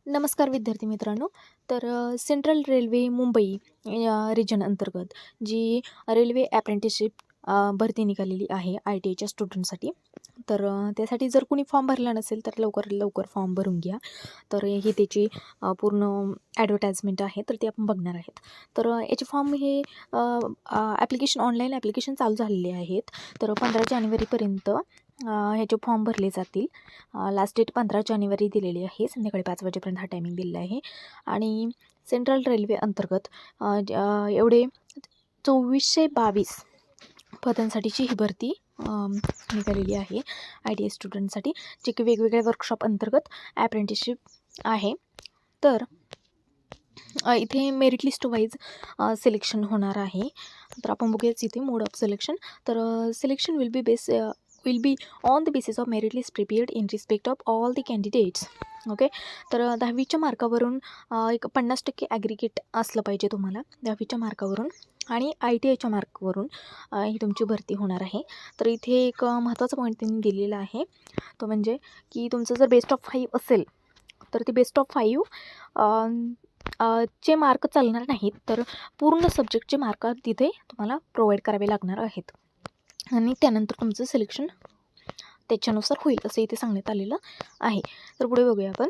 नमस्कार विद्यार्थी मित्रांनो. तर सेंट्रल रेल्वे मुंबई रिजन अंतर्गत जी रेल्वे ॲप्रेंटिसशिप भरती निघालेली आहे आय टी आयच्या स्टुडंटसाठी. तर त्यासाठी जर कुणी फॉर्म भरला नसेल तर लवकर फॉर्म भरून घ्या. तर ही त्याची पूर्ण ॲडव्हर्टाइजमेंट आहे, तर ती आपण बघणार आहेत. तर याचे फॉर्म हे ॲप्लिकेशन ऑनलाईन ॲप्लिकेशन चालू झालेले आहेत. तर 15 जानेवारीपर्यंत ह्याचे फॉर्म भरले जातील. लास्ट डेट 15 जानेवारी दिलेली आहे. संध्याकाळी 5 वाजेपर्यंत हा टायमिंग दिलेला आहे. आणि सेंट्रल रेल्वे अंतर्गत एवढे 2422 पदांसाठीची ही भरती निघालेली आहे आय टी आय स्टुडंटसाठी, जे की वेगवेगळ्या वर्कशॉप अंतर्गत ॲप्रेंटिसशिप आहे. तर इथे मेरिट लिस्ट वाईज सिलेक्शन होणार आहे. तर आपण बघूयाच इथे मोड ऑफ सिलेक्शन. तर selection will be on the basis of merit list prepared in respect of all the candidates. Okay. तर 10वीच्या मार्कावरून एक 50% ॲग्रिगेट असलं पाहिजे तुम्हाला 10वीच्या मार्कावरून, आणि आय टी आयच्या मार्कवरून ही तुमची भरती होणार आहे. तर इथे एक महत्त्वाचा पॉईंट त्यांनी दिलेला आहे, तो म्हणजे की तुमचं जर बेस्ट ऑफ 5 असेल तर ते बेस्ट ऑफ 5 चे मार्क चालणार नाहीत, तर पूर्ण सब्जेक्टचे मार्क तिथे तुम्हाला प्रोव्हाइड करावे लागणार आहेत, आणि त्यानंतर तुमचं सिलेक्शन त्याच्यानुसार होईल असं इथे सांगण्यात आलेलं आहे. तर पुढे बघूया आपण.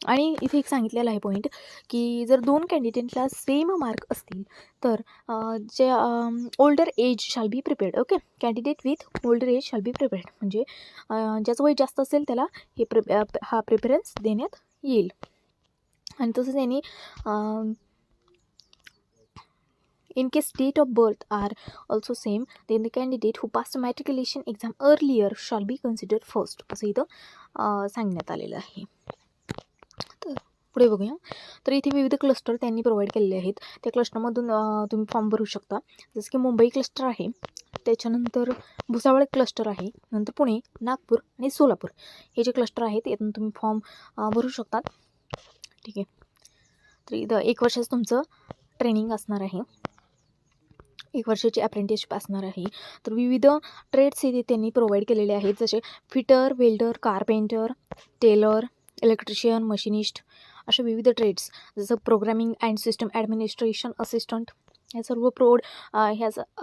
आणि इथे एक सांगितलेलं आहे पॉईंट, की जर 2 कॅन्डिडेटला सेम मार्क असतील तर जे older age shall be prepared. Okay. Candidate with older age shall be prepared, म्हणजे ज्याचं वय जास्त असेल त्याला हा प्रिफरन्स देण्यात येईल. आणि तसंच यांनी in case date of birth are also same, then the candidate who passed matriculation exam earlier shall be considered first, असं इथं सांगण्यात आलेलं आहे. तर पुढे बघूया. तर इथे विविध क्लस्टर त्यांनी प्रोव्हाइड केलेले आहेत. त्या क्लस्टरमधून तुम्ही फॉर्म भरू शकता. जसं की मुंबई क्लस्टर आहे, त्याच्यानंतर भुसावळ क्लस्टर आहे, नंतर पुणे, नागपूर आणि सोलापूर हे जे क्लस्टर आहेत यातून तुम्ही फॉर्म भरू शकतात. ठीक आहे. तर इथं 1 वर्षाचं तुमचं ट्रेनिंग असणार आहे, 1 वर्षाची अप्रेंटिसशिप असणार आहे. तर विविध ट्रेड्स इथे त्यांनी प्रोव्हाइड केलेले आहेत, जसे fitter, welder, carpenter, tailor, electrician, machinist, असे विविध ट्रेड्स. जसं programming and system administration assistant, ह्या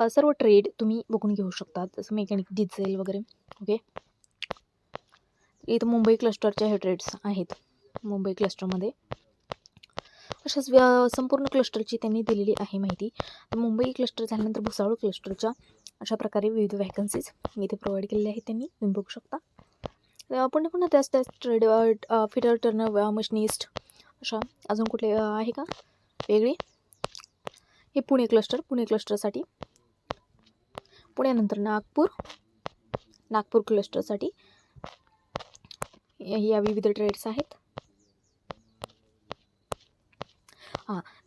सर्व ट्रेड तुम्ही बघून घेऊ शकता, जसं मेकॅनिक, डिझेल वगैरे. ओके. इथं मुंबई क्लस्टरचे हे ट्रेड्स आहेत. मुंबई क्लस्टरमध्ये अशाच संपूर्ण क्लस्टरची त्यांनी दिलेली आहे माहिती. तर मुंबई क्लस्टर झाल्यानंतर भुसावळ क्लस्टरच्या अशा प्रकारे विविध वॅकन्सीज इथे प्रोव्हाइड केलेल्या आहेत त्यांनी, तुम्ही बघू शकता. पुन्हा त्याच ट्रेड फिटर, टर्नर, मशिनिस्ट, अशा अजून कुठले आहे का वेगळे. हे पुणे क्लस्टरसाठी, पुण्यानंतर नागपूर क्लस्टरसाठी या विविध ट्रेड्स आहेत.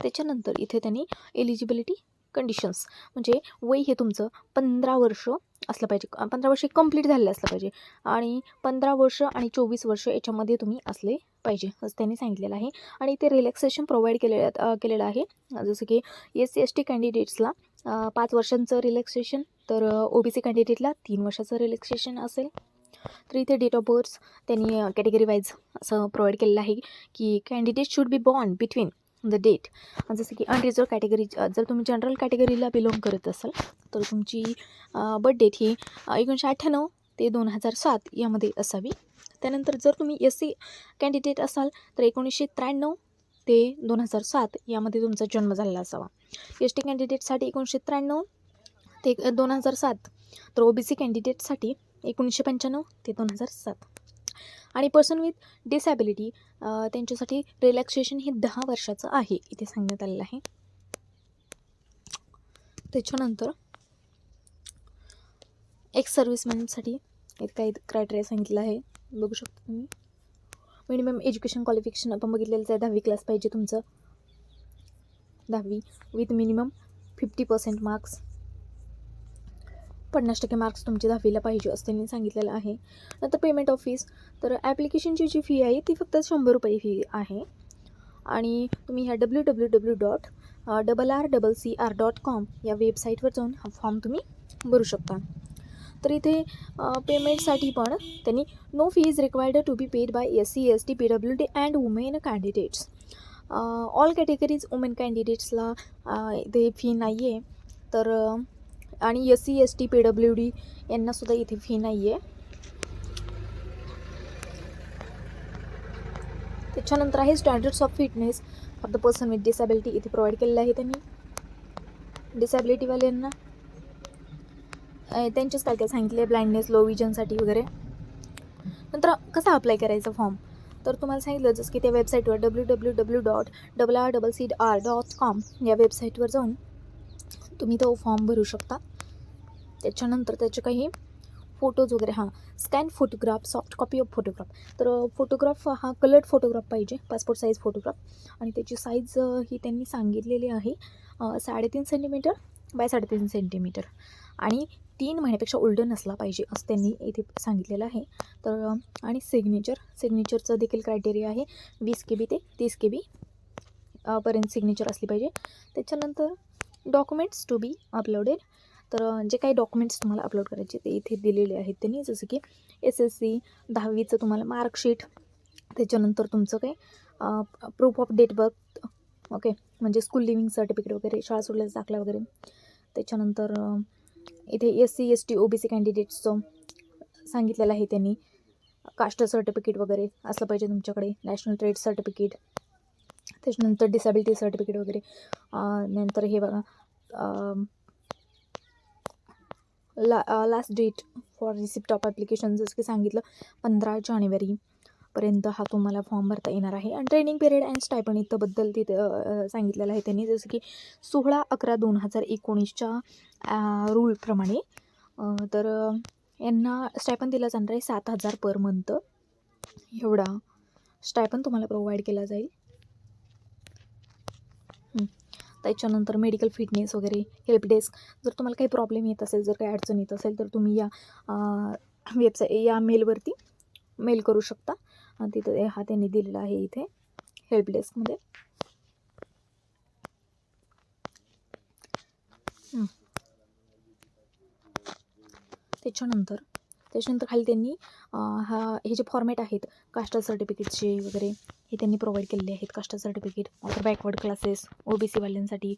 त्याच्यानंतर इथे त्यांनी एलिजिबिलिटी कंडिशन्स, म्हणजे वय हे तुमचं 15 वर्ष असलं पाहिजे, 15 वर्ष कंप्लीट झालेलं असलं पाहिजे, आणि 15 वर्ष आणि 24 वर्ष याच्यामध्ये तुम्ही असले पाहिजे असं त्यांनी सांगितलेलं आहे. आणि ते रिलॅक्सेशन प्रोव्हाइड केलेलं आहे. जसं की SC ST कॅन्डिडेट्सला 5 वर्षांचं रिलॅक्सेशन, तर OBC कॅन्डिडेटला 3 वर्षाचं रिलॅक्सेशन असेल. तर इथे डेट ऑफ बर्थ त्यांनी कॅटेगरी वाईज असं प्रोव्हाइड केलेलं आहे, की candidate should be born between the date. जसं की अनरिझर्व कॅटेगरी, जर तुम्ही जनरल कॅटेगरीला बिलॉंग करत असाल तर तुमची बर्थ डेट ही 1998 ते 2007 यामध्ये असावी. त्यानंतर जर तुम्ही SC कॅन्डिडेट असाल तर 1993 ते 2007 यामध्ये तुमचा जन्म झालेला असावा. ST कॅन्डिडेटसाठी 1993 ते 2007, तर OBC कॅन्डिडेटसाठी 1995 ते 2007. आणि पर्सन विथ डिसॅबिलिटी त्यांच्यासाठी रिलॅक्सेशन हे 10 वर्षाचं आहे इथे सांगण्यात आलेलं आहे. त्याच्यानंतर एक्स सर्व्हिसमॅनसाठी इथे काही क्रायटेरिया सांगितलं आहे, बघू शकता तुम्ही. मिनिमम एज्युकेशन क्वालिफिकेशन आपण बघितलेलंच आहे, 10वी क्लास पाहिजे तुमचं, 10वी विथ मिनिमम 50% मार्क्स, 50% मार्क्स तुमचे 10वीला पाहिजे असं त्यांनी सांगितलेलं आहे. नंतर पेमेंट ऑफ फीस, तर ॲप्लिकेशनची जी फी आहे ती फक्त 100 रुपये फी आहे. आणि तुम्ही ह्या www.rrccr.com या वेबसाईटवर जाऊन हा फॉर्म तुम्ही भरू शकता. तर इथे पेमेंटसाठी पण त्यांनी no fee is required to be paid by SC ST PWD and women candidates. All categories women कॅन्डिडेट्सला इथे फी नाही आहे. तर आणि SC ST PWD यांनासुद्धा इथे फी नाही आहे. त्याच्यानंतर आहे standards of fitness for the person with disability. इथे प्रोव्हाइड केलेलं आहे त्यांनी डिसॅबिलिटीवाल्यांना. त्यांचेच काय काय सांगितले, ब्लाइंडनेस, लो विजनसाठी वगैरे. नंतर कसा अप्लाय करायचा फॉर्म, तर तुम्हाला सांगितलं जसं की त्या वेबसाईटवर www.rrcr.com या वेबसाईटवर जाऊन तुम्ही तो फॉर्म भरू शकता. त्याच्यानंतर त्याचे काही फोटोज वगैरे, scan photograph, soft copy of photograph. तर फोटोग्राफ हा कलर्ड फोटोग्राफ पाहिजे, पासपोर्ट साईज फोटोग्राफ. आणि त्याची साईज ही त्यांनी सांगितलेली आहे 3.5 सेंटीमीटर बाय 3.5 सेंटीमीटर आणि 3 महिन्यापेक्षा ओल्डर नसला पाहिजे असं त्यांनी इथे सांगितलेलं आहे. तर आणि सिग्नेचरचं देखील क्रायटेरिया आहे 20 KB ते 30 KB पर्यंत सिग्नेचर असली पाहिजे. त्याच्यानंतर डॉक्युमेंट्स टू बी अपलोडेड. तर जे काही डॉक्युमेंट्स तुम्हाला अपलोड करायचे ते इथे दिलेले आहेत त्यांनी, जसं की SSC 10वीचं तुम्हाला मार्कशीट, त्याच्यानंतर तुमचं काही proof of date birth, okay, म्हणजे स्कूल लिव्हिंग सर्टिफिकेट वगैरे, शाळा सोडल्याचा दाखला वगैरे. त्याच्यानंतर इथे SC ST OBC कॅन्डिडेट्सचं सांगितलेलं आहे त्यांनी, कास्ट सर्टिफिकेट वगैरे असलं पाहिजे तुमच्याकडे, नॅशनल ट्रेड सर्टिफिकेट, त्याच्यानंतर डिसॅबिलिटी सर्टिफिकेट वगैरे. नंतर हे बघा last date for receipt of application, जसं की सांगितलं 15 जानेवारीपर्यंत हा तुम्हाला फॉर्म भरता येणार आहे. आणि ट्रेनिंग पिरियड अँड स्टायपंड इथंबद्दल तिथं सांगितलेलं आहे त्यांनी, जसं की 16/11/2021च्या रूलप्रमाणे. तर यांना स्टायपंड दिला जाणार आहे 7,000 पर मंथ, एवढा स्टायपंड तुम्हाला प्रोव्हाइड केला जाईल. त्याच्यानंतर मेडिकल फिटनेस वगैरे, हेल्प डेस्क. जर तुम्हाला काही प्रॉब्लेम येत असेल, जर काही अडचण येत असेल, तर तुम्ही या या मेलवरती मेल करू शकता. तिथं त्यांनी दिलेला आहे इथे हेल्प डेस्कमध्ये. त्याच्यानंतर खाली त्यांनी हे जे फॉर्मॅट आहेत कास्ट सर्टिफिकेटचे वगैरे हे त्यांनी प्रोव्हाइड केलेले आहेत. Caste certificate or backward classes, OBC वाल्यांसाठी,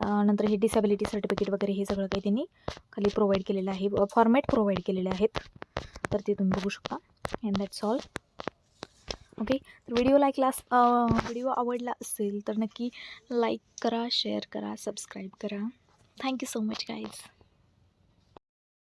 नंतर हे डिसॅबिलिटी सर्टिफिकेट वगैरे, हे सगळं काही त्यांनी खाली प्रोव्हाइड केलेलं आहे, फॉर्मॅट प्रोव्हाइड केलेले आहेत. तर ते तुम्ही बघू शकता. And that's all. ओके, तर व्हिडिओ आवडला असेल तर नक्की लाईक करा, शेअर करा, सबस्क्राईब करा. Thank you so much guys.